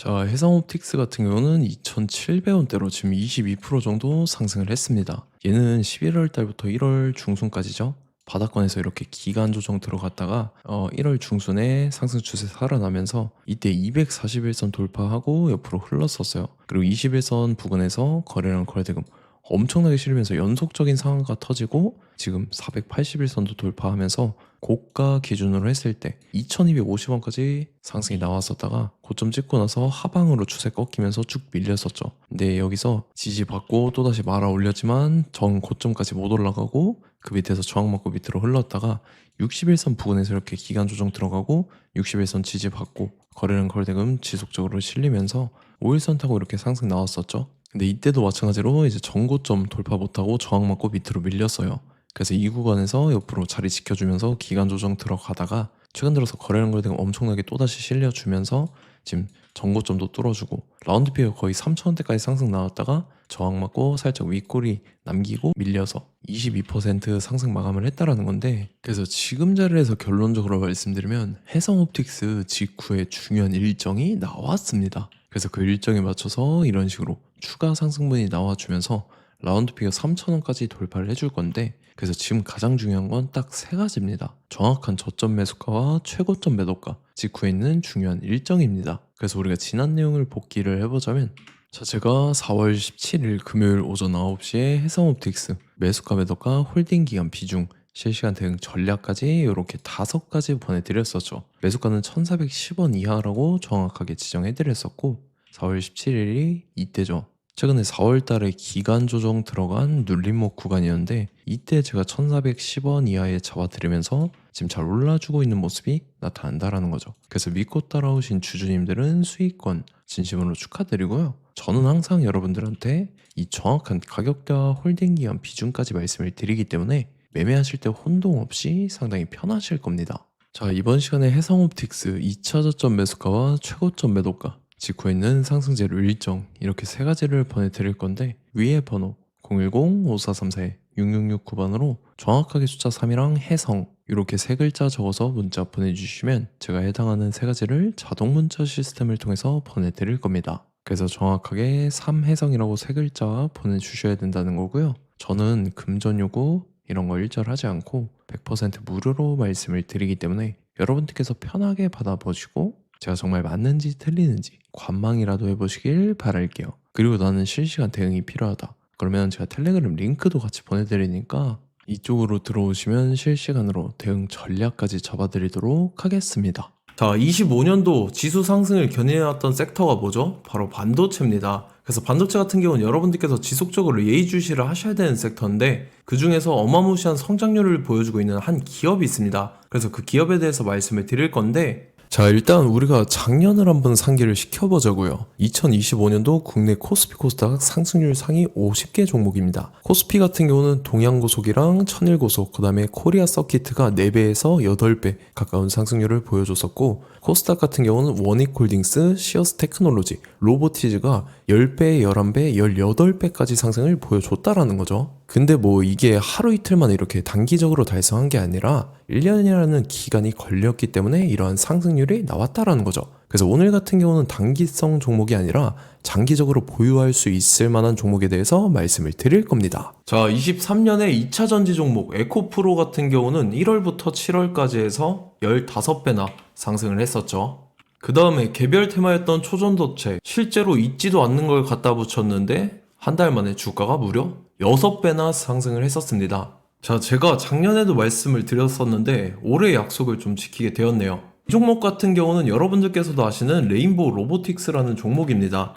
자, 해상옵틱스 같은 경우는 2,700원대로 지금 22% 정도 상승을 했습니다. 얘는 11월 달부터 1월 중순까지죠. 바닥권에서 이렇게 기간 조정 들어갔다가 1월 중순에 상승 추세 살아나면서 이때 241선 돌파하고 옆으로 흘렀었어요. 그리고 21선 부근에서 거래량 거래대금 엄청나게 실으면서 연속적인 상한가 터지고 지금 481선도 돌파하면서 고가 기준으로 했을 때 2250원까지 상승이 나왔었다가 고점 찍고 나서 하방으로 추세 꺾이면서 쭉 밀렸었죠. 근데 여기서 지지받고 또다시 말아 올렸지만 전 고점까지 못 올라가고 그 밑에서 저항 맞고 밑으로 흘렀다가 61선 부근에서 이렇게 기간 조정 들어가고 61선 지지받고 거래량 거래대금 지속적으로 실리면서 5일선 타고 이렇게 상승 나왔었죠. 근데 이때도 마찬가지로 이제 전고점 돌파 못하고 저항 맞고 밑으로 밀렸어요. 그래서 이 구간에서 옆으로 자리 지켜주면서 기간 조정 들어가다가 최근 들어서 거래량 거래대금 엄청나게 또다시 실려주면서 지금 전고점도 뚫어주고 라운드 피어 거의 3,000원대까지 상승 나왔다가 저항 맞고 살짝 윗꼬리 남기고 밀려서 22% 상승 마감을 했다라는 건데, 그래서 지금 자리에서 결론적으로 말씀드리면 해상옵틱스 직후에 중요한 일정이 나왔습니다. 그래서 그 일정에 맞춰서 이런 식으로 추가 상승분이 나와주면서 라운드 피겨 3,000원까지 돌파를 해줄 건데, 그래서 지금 가장 중요한 건 딱 세 가지입니다. 정확한 저점 매수가와 최고점 매도가, 직후에 있는 중요한 일정입니다. 그래서 우리가 지난 내용을 복기를 해보자면, 자, 제가 4월 17일 금요일 오전 9시에 해상옵틱스 매수가 매도가 홀딩 기간 비중 실시간 대응 전략까지 이렇게 5가지 보내드렸었죠. 매수가는 1410원 이하라고 정확하게 지정해드렸었고 4월 17일이 이때죠. 최근에 4월 달에 기간 조정 들어간 눌림목 구간이었는데 이때 제가 1410원 이하에 잡아드리면서 지금 잘 올라주고 있는 모습이 나타난다라는 거죠. 그래서 믿고 따라오신 주주님들은 수익권 진심으로 축하드리고요. 저는 항상 여러분들한테 이 정확한 가격대와 홀딩 기간 비중까지 말씀을 드리기 때문에 매매하실 때 혼동 없이 상당히 편하실 겁니다. 자, 이번 시간에 해상옵틱스 2차 저점 매수가와 최고점 매도가, 직후에 있는 상승재료 일정, 이렇게 세 가지를 보내드릴 건데 위에 번호 010-5434-6669번으로 정확하게 숫자 3이랑 해성 이렇게 세 글자 적어서 문자 보내주시면 제가 해당하는 세 가지를 자동 문자 시스템을 통해서 보내드릴 겁니다. 그래서 정확하게 3해성이라고 세 글자 보내주셔야 된다는 거고요. 저는 금전 요구 이런 거 일절하지 않고 100% 무료로 말씀을 드리기 때문에 여러분들께서 편하게 받아보시고 제가 정말 맞는지 틀리는지 관망이라도 해보시길 바랄게요. 그리고 나는 실시간 대응이 필요하다. 그러면 제가 텔레그램 링크도 같이 보내드리니까 이쪽으로 들어오시면 실시간으로 대응 전략까지 잡아드리도록 하겠습니다. 자, 25년도 지수 상승을 견인해왔던 섹터가 뭐죠? 바로 반도체입니다. 그래서 반도체 같은 경우는 여러분들께서 지속적으로 예의주시를 하셔야 되는 섹터인데 그 중에서 어마무시한 성장률을 보여주고 있는 한 기업이 있습니다. 그래서 그 기업에 대해서 말씀을 드릴 건데, 자, 일단 우리가 작년을 한번 상기를 시켜보자고요. 2025년도 국내 코스피 코스닥 상승률 상위 50개 종목입니다. 코스피 같은 경우는 동양고속이랑 천일고속, 그 다음에 코리아 서키트가 4배에서 8배 가까운 상승률을 보여줬었고, 코스닥 같은 경우는 원익홀딩스, 시어스 테크놀로지, 로보티즈가 10배, 11배, 18배까지 상승을 보여줬다라는 거죠. 근데 뭐 이게 하루 이틀만 이렇게 단기적으로 달성한 게 아니라 1년이라는 기간이 걸렸기 때문에 이러한 상승률이 나왔다라는 거죠. 그래서 오늘 같은 경우는 단기성 종목이 아니라 장기적으로 보유할 수 있을 만한 종목에 대해서 말씀을 드릴 겁니다. 자, 23년에 2차 전지 종목 에코프로 같은 경우는 1월부터 7월까지 해서 15배나 상승을 했었죠. 그 다음에 개별 테마였던 초전도체, 실제로 있지도 않는 걸 갖다 붙였는데 한 달 만에 주가가 무려 6배나 상승을 했었습니다. 자, 제가 작년에도 말씀을 드렸었는데 올해 약속을 좀 지키게 되었네요. 이 종목 같은 경우는 여러분들께서도 아시는 레인보우 로보틱스라는 종목입니다.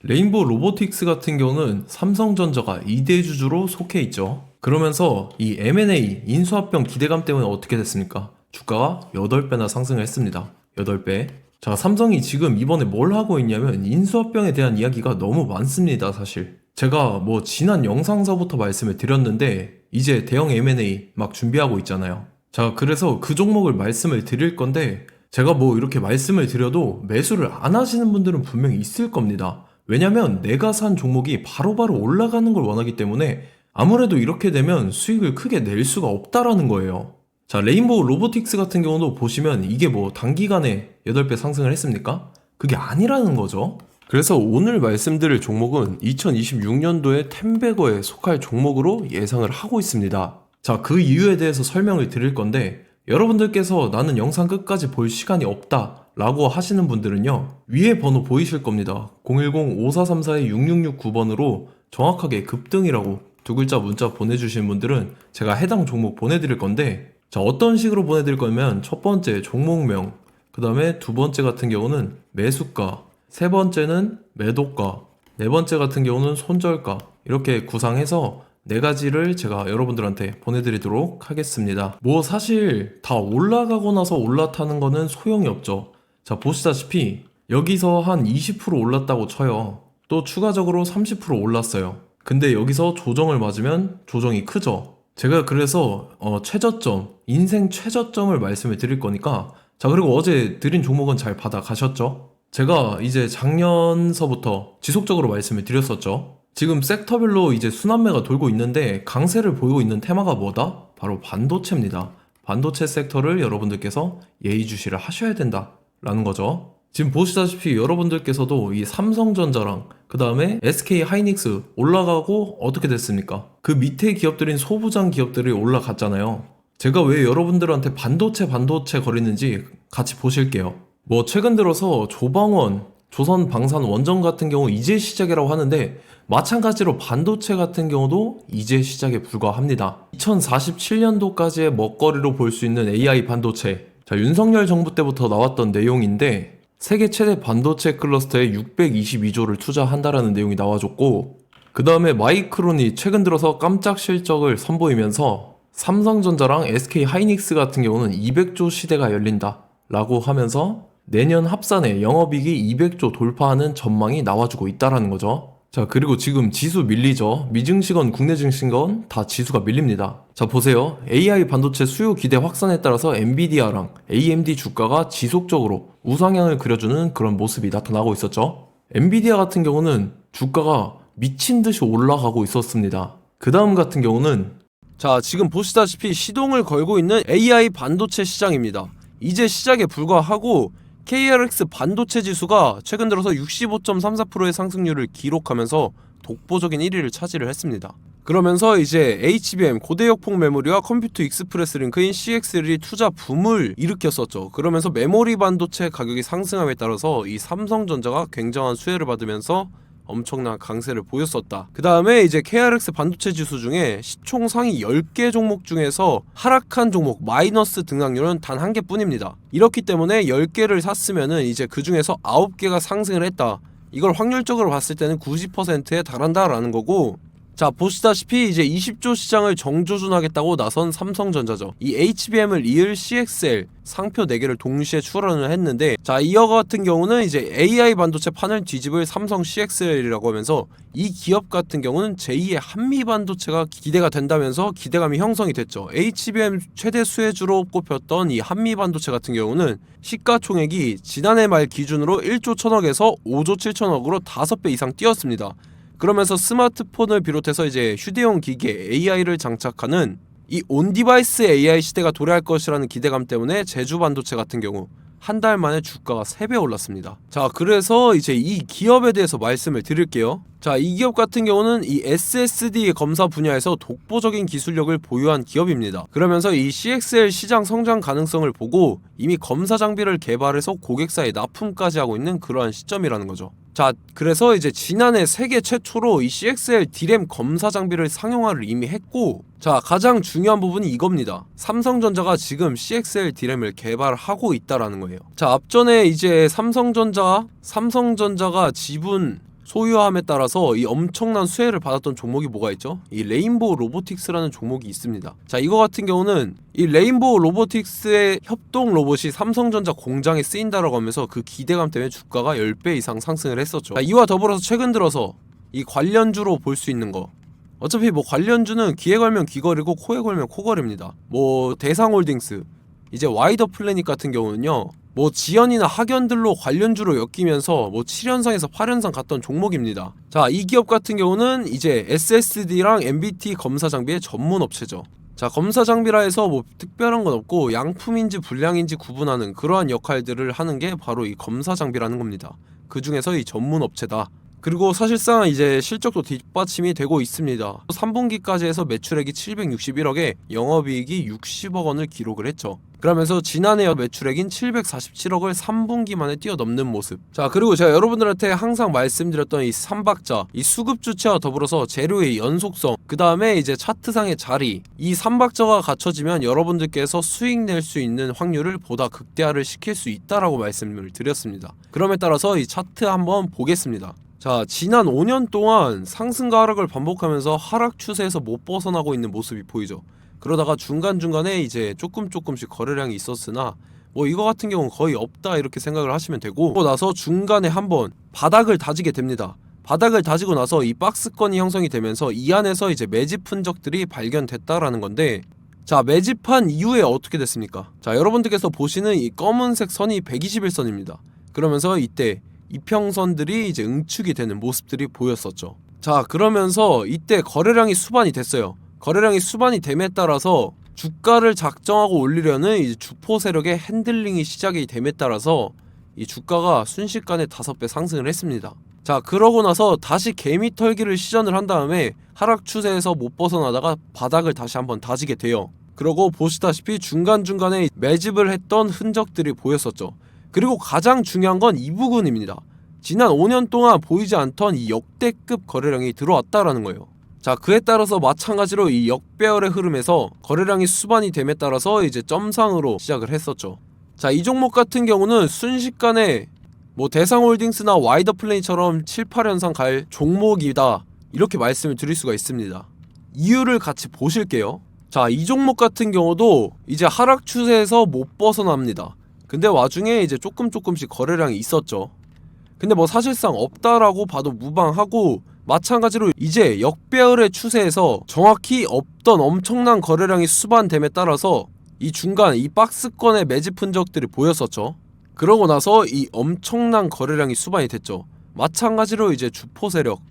레인보우 로보틱스 같은 경우는 삼성전자가 2대 주주로 속해 있죠. 그러면서 이 M&A 인수합병 기대감 때문에 어떻게 됐습니까? 주가가 8배나 상승을 했습니다. 8배. 자, 삼성이 지금 이번에 뭘 하고 있냐면 인수합병에 대한 이야기가 너무 많습니다, 사실. 제가 뭐 지난 영상서부터 말씀을 드렸는데 이제 대형 M&A 막 준비하고 있잖아요. 자, 그래서 그 종목을 말씀을 드릴 건데 제가 뭐 이렇게 말씀을 드려도 매수를 안 하시는 분들은 분명히 있을 겁니다. 왜냐면 내가 산 종목이 바로바로 올라가는 걸 원하기 때문에 아무래도 이렇게 되면 수익을 크게 낼 수가 없다라는 거예요. 자, 레인보우 로보틱스 같은 경우도 보시면 이게 뭐 단기간에 8배 상승을 했습니까? 그게 아니라는 거죠. 그래서 오늘 말씀드릴 종목은 2026년도에 텐베거에 속할 종목으로 예상을 하고 있습니다. 자, 그 이유에 대해서 설명을 드릴 건데, 여러분들께서 나는 영상 끝까지 볼 시간이 없다 라고 하시는 분들은요, 위에 번호 보이실 겁니다. 010-5434-6669번으로 정확하게 급등이라고 두 글자 문자 보내주신 분들은 제가 해당 종목 보내드릴 건데, 자, 어떤 식으로 보내드릴 거냐면 첫 번째 종목명, 그 다음에 두 번째 같은 경우는 매수가, 세 번째는 매도가, 네 번째 같은 경우는 손절가, 이렇게 구상해서 네 가지를 제가 여러분들한테 보내드리도록 하겠습니다. 뭐 사실 다 올라가고 나서 올라타는 거는 소용이 없죠. 자, 보시다시피 여기서 한 20% 올랐다고 쳐요. 또 추가적으로 30% 올랐어요. 근데 여기서 조정을 맞으면 조정이 크죠. 제가 그래서 최저점, 인생 최저점을 말씀을 드릴 거니까, 자, 그리고 어제 드린 종목은 잘 받아가셨죠? 제가 이제 작년서부터 지속적으로 말씀을 드렸었죠. 지금 섹터별로 이제 순환매가 돌고 있는데 강세를 보이고 있는 테마가 뭐다? 바로 반도체입니다. 반도체 섹터를 여러분들께서 예의주시를 하셔야 된다 라는 거죠. 지금 보시다시피 여러분들께서도 이 삼성전자랑 그 다음에 SK 하이닉스 올라가고 어떻게 됐습니까? 그 밑에 기업들인 소부장 기업들이 올라갔잖아요. 제가 왜 여러분들한테 반도체 거리는지 같이 보실게요. 뭐 최근 들어서 조방원, 조선방산원전 같은 경우 이제 시작이라고 하는데, 마찬가지로 반도체 같은 경우도 이제 시작에 불과합니다. 2047년도까지의 먹거리로 볼 수 있는 AI 반도체, 자, 윤석열 정부 때부터 나왔던 내용인데 세계 최대 반도체 클러스터에 622조를 투자한다라는 내용이 나와줬고, 그 다음에 마이크론이 최근 들어서 깜짝 실적을 선보이면서 삼성전자랑 SK 하이닉스 같은 경우는 200조 시대가 열린다 라고 하면서 내년 합산에 영업이익이 200조 돌파하는 전망이 나와주고 있다라는 거죠. 자, 그리고 지금 지수 밀리죠. 미증시건 국내 증시건 다 지수가 밀립니다. 자, 보세요. AI 반도체 수요 기대 확산에 따라서 엔비디아랑 AMD 주가가 지속적으로 우상향을 그려주는 그런 모습이 나타나고 있었죠. 엔비디아 같은 경우는 주가가 미친 듯이 올라가고 있었습니다. 그 다음 같은 경우는, 자, 지금 보시다시피 시동을 걸고 있는 AI 반도체 시장입니다. 이제 시작에 불과하고 KRX 반도체 지수가 최근 들어서 65.34%의 상승률을 기록하면서 독보적인 1위를 차지를 했습니다. 그러면서 이제 HBM 고대역폭 메모리와 컴퓨터 익스프레스 링크인 CXL이 투자 붐을 일으켰었죠. 그러면서 메모리 반도체 가격이 상승함에 따라서 이 삼성전자가 굉장한 수혜를 받으면서 엄청난 강세를 보였었다. 그 다음에 이제 KRX 반도체 지수 중에 시총 상위 10개 종목 중에서 하락한 종목 마이너스 등락률은 단 한 개뿐입니다. 이렇기 때문에 10개를 샀으면은 이제 그 중에서 9개가 상승을 했다. 이걸 확률적으로 봤을 때는 90%에 달한다라는 거고, 자, 보시다시피 이제 20조 시장을 정조준하겠다고 나선 삼성전자죠. 이 HBM을 이을 CXL 상표 4개를 동시에 출원을 했는데, 자, 이어 같은 경우는 이제 AI 반도체 판을 뒤집을 삼성 CXL이라고 하면서 이 기업 같은 경우는 제2의 한미 반도체가 기대가 된다면서 기대감이 형성이 됐죠. HBM 최대 수혜주로 꼽혔던 이 한미 반도체 같은 경우는 시가총액이 지난해 말 기준으로 1조 1000억에서 5조 7천억으로 5배 이상 뛰었습니다. 그러면서 스마트폰을 비롯해서 이제 휴대용 기기에 AI를 장착하는 이 온디바이스 AI 시대가 도래할 것이라는 기대감 때문에 제주 반도체 같은 경우 한 달 만에 주가가 3배 올랐습니다. 자, 그래서 이제 이 기업에 대해서 말씀을 드릴게요. 자, 이 기업 같은 경우는 이 SSD 검사 분야에서 독보적인 기술력을 보유한 기업입니다. 그러면서 이 CXL 시장 성장 가능성을 보고 이미 검사 장비를 개발해서 고객사에 납품까지 하고 있는 그러한 시점이라는 거죠. 자, 그래서 이제 지난해 세계 최초로 이 CXL D램 검사 장비를 상용화를 이미 했고, 자, 가장 중요한 부분이 이겁니다. 삼성전자가 지금 CXL D램을 개발하고 있다라는 거예요. 자, 앞전에 이제 삼성전자가 지분 소유함에 따라서 이 엄청난 수혜를 받았던 종목이 뭐가 있죠? 이 레인보우 로보틱스라는 종목이 있습니다. 자, 이거 같은 경우는 이 레인보우 로보틱스의 협동 로봇이 삼성전자 공장에 쓰인다라고 하면서 그 기대감 때문에 주가가 10배 이상 상승을 했었죠. 자, 이와 더불어서 최근 들어서 이 관련주로 볼 수 있는 거, 어차피 뭐 관련주는 귀에 걸면 귀걸이고 코에 걸면 코걸입니다. 뭐 대상홀딩스, 이제 와이더 플래닛 같은 경우는요, 뭐 지연이나 학연들로 관련주로 엮이면서 뭐 7연상에서 8연상 갔던 종목입니다. 자, 이 기업 같은 경우는 이제 SSD랑 MBT 검사 장비의 전문 업체죠. 자, 검사 장비라 해서 뭐 특별한 건 없고 양품인지 불량인지 구분하는 그러한 역할들을 하는 게 바로 이 검사 장비라는 겁니다. 그 중에서 이 전문 업체다. 그리고 사실상 이제 실적도 뒷받침이 되고 있습니다. 3분기까지 해서 매출액이 761억에 영업이익이 60억 원을 기록을 했죠. 그러면서 지난해 매출액인 747억을 3분기 만에 뛰어넘는 모습. 자, 그리고 제가 여러분들한테 항상 말씀드렸던 이 3박자, 이 수급 주체와 더불어서 재료의 연속성, 그 다음에 이제 차트상의 자리, 이 3박자가 갖춰지면 여러분들께서 수익 낼 수 있는 확률을 보다 극대화를 시킬 수 있다라고 말씀을 드렸습니다. 그럼에 따라서 이 차트 한번 보겠습니다. 자, 지난 5년 동안 상승과 하락을 반복하면서 하락 추세에서 못 벗어나고 있는 모습이 보이죠. 그러다가 중간중간에 이제 조금씩 거래량이 있었으나 뭐 이거 같은 경우는 거의 없다 이렇게 생각을 하시면 되고, 그러고 나서 중간에 한번 바닥을 다지게 됩니다. 바닥을 다지고 나서 이 박스권이 형성이 되면서 이 안에서 이제 매집 흔적들이 발견됐다라는 건데, 자, 매집한 이후에 어떻게 됐습니까? 자, 여러분들께서 보시는 이 검은색 선이 121선입니다. 그러면서 이때 이평선들이 이제 응축이 되는 모습들이 보였었죠. 자, 그러면서 이때 거래량이 수반이 됐어요. 거래량이 수반이 됨에 따라서 주가를 작정하고 올리려는 이제 주포 세력의 핸들링이 시작이 됨에 따라서 이 주가가 순식간에 5배 상승을 했습니다. 자, 그러고 나서 다시 개미 털기를 시전을 한 다음에 하락 추세에서 못 벗어나다가 바닥을 다시 한번 다지게 돼요. 그러고 보시다시피 중간중간에 매집을 했던 흔적들이 보였었죠. 그리고 가장 중요한 건 이 부분입니다. 지난 5년 동안 보이지 않던 이 역대급 거래량이 들어왔다라는 거예요. 자, 그에 따라서 마찬가지로 이 역배열의 흐름에서 거래량이 수반이 됨에 따라서 이제 점상으로 시작을 했었죠. 자, 이 종목 같은 경우는 순식간에 뭐 대상홀딩스나 와이더플레이처럼 7, 8연상 갈 종목이다 이렇게 말씀을 드릴 수가 있습니다. 이유를 같이 보실게요. 자, 이 종목 같은 경우도 이제 하락 추세에서 못 벗어납니다. 근데 와중에 이제 조금씩 거래량이 있었죠. 근데 뭐 사실상 없다라고 봐도 무방하고, 마찬가지로 이제 역배열의 추세에서 정확히 없던 엄청난 거래량이 수반됨에 따라서 이 중간 이 박스권의 매집 흔적들이 보였었죠. 그러고 나서 이 엄청난 거래량이 수반이 됐죠. 마찬가지로 이제 주포 세력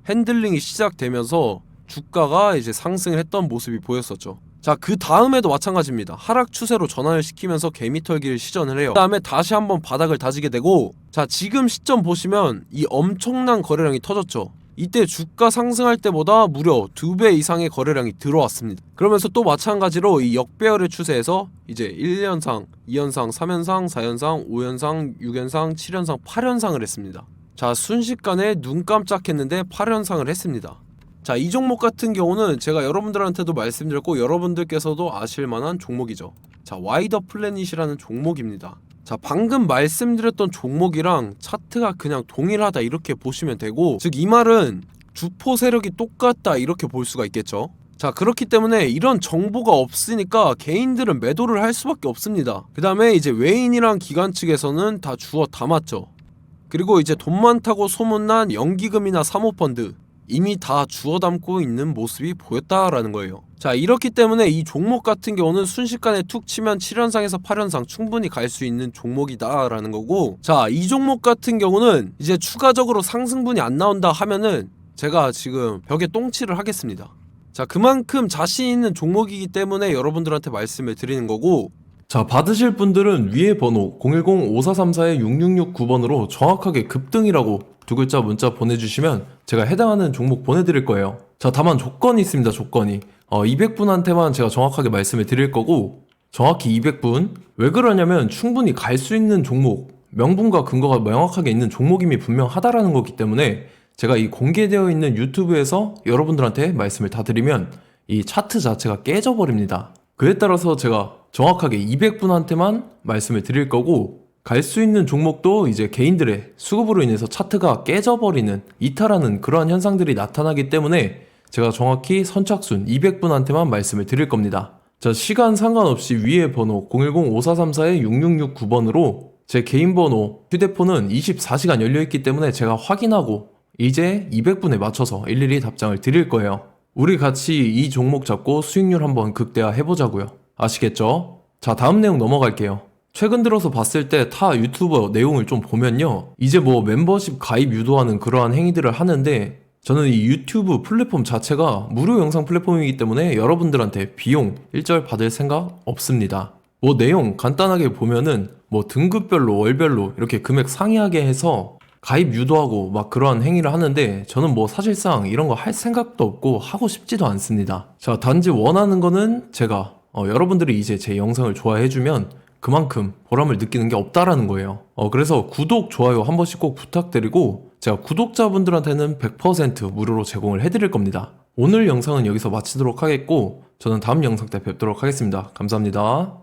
핸들링이 시작되면서 주가가 이제 상승을 했던 모습이 보였었죠. 자, 그 다음에도 마찬가지입니다. 하락 추세로 전환을 시키면서 개미털기를 시전을 해요. 그 다음에 다시 한번 바닥을 다지게 되고, 자, 지금 시점 보시면 이 엄청난 거래량이 터졌죠. 이때 주가 상승할 때보다 무려 2배 이상의 거래량이 들어왔습니다. 그러면서 또 마찬가지로 이 역배열의 추세에서 이제 1연상, 2연상, 3연상, 4연상, 5연상, 6연상, 7연상, 8연상을 했습니다. 자, 순식간에 눈 깜짝했는데 8연상을 했습니다. 자, 이 종목 같은 경우는 제가 여러분들한테도 말씀드렸고 여러분들께서도 아실만한 종목이죠. 자, 와이더 플래닛이라는 종목입니다. 자, 방금 말씀드렸던 종목이랑 차트가 그냥 동일하다 이렇게 보시면 되고, 즉 이 말은 주포 세력이 똑같다 이렇게 볼 수가 있겠죠. 자, 그렇기 때문에 이런 정보가 없으니까 개인들은 매도를 할 수밖에 없습니다. 그 다음에 이제 외인이랑 기관 측에서는 다 주워 담았죠. 그리고 이제 돈 많다고 소문난 연기금이나 사모펀드 이미 다 주워 담고 있는 모습이 보였다라는 거예요. 자, 이렇기 때문에 이 종목 같은 경우는 순식간에 툭 치면 7연상에서 8연상 충분히 갈 수 있는 종목이다 라는 거고, 자, 이 종목 같은 경우는 이제 추가적으로 상승분이 안 나온다 하면은 제가 지금 벽에 똥칠을 하겠습니다. 자, 그만큼 자신 있는 종목이기 때문에 여러분들한테 말씀을 드리는 거고, 자, 받으실 분들은 위에 번호 010-5434-6669번으로 정확하게 급등이라고 두 글자 문자 보내주시면 제가 해당하는 종목 보내드릴 거예요. 자, 다만 조건이 있습니다. 조건이 200분한테만 제가 정확하게 말씀을 드릴 거고, 정확히 200분. 왜 그러냐면 충분히 갈 수 있는 종목, 명분과 근거가 명확하게 있는 종목임이 분명하다라는 거기 때문에 제가 이 공개되어 있는 유튜브에서 여러분들한테 말씀을 다 드리면 이 차트 자체가 깨져버립니다. 그에 따라서 제가 정확하게 200분한테만 말씀을 드릴 거고, 갈 수 있는 종목도 이제 개인들의 수급으로 인해서 차트가 깨져버리는, 이탈하는 그러한 현상들이 나타나기 때문에 제가 정확히 선착순 200분한테만 말씀을 드릴 겁니다. 자, 시간 상관없이 위에 번호 010-5434-6669번으로 제 개인 번호, 휴대폰은 24시간 열려있기 때문에 제가 확인하고 이제 200분에 맞춰서 일일이 답장을 드릴 거예요. 우리 같이 이 종목 잡고 수익률 한번 극대화 해보자고요. 아시겠죠? 자, 다음 내용 넘어갈게요. 최근 들어서 봤을 때 타 유튜버 내용을 좀 보면요, 이제 뭐 멤버십 가입 유도하는 그러한 행위들을 하는데 저는 이 유튜브 플랫폼 자체가 무료 영상 플랫폼이기 때문에 여러분들한테 비용 일절 받을 생각 없습니다. 뭐 내용 간단하게 보면은 뭐 등급별로 월별로 이렇게 금액 상이하게 해서 가입 유도하고 막 그러한 행위를 하는데 저는 뭐 사실상 이런 거 할 생각도 없고 하고 싶지도 않습니다. 자, 단지 원하는 거는 제가 여러분들이 이제 제 영상을 좋아해주면 그만큼 보람을 느끼는 게 없다라는 거예요. 그래서 구독, 좋아요 한 번씩 꼭 부탁드리고 제가 구독자분들한테는 100% 무료로 제공을 해드릴 겁니다. 오늘 영상은 여기서 마치도록 하겠고 저는 다음 영상 때 뵙도록 하겠습니다. 감사합니다.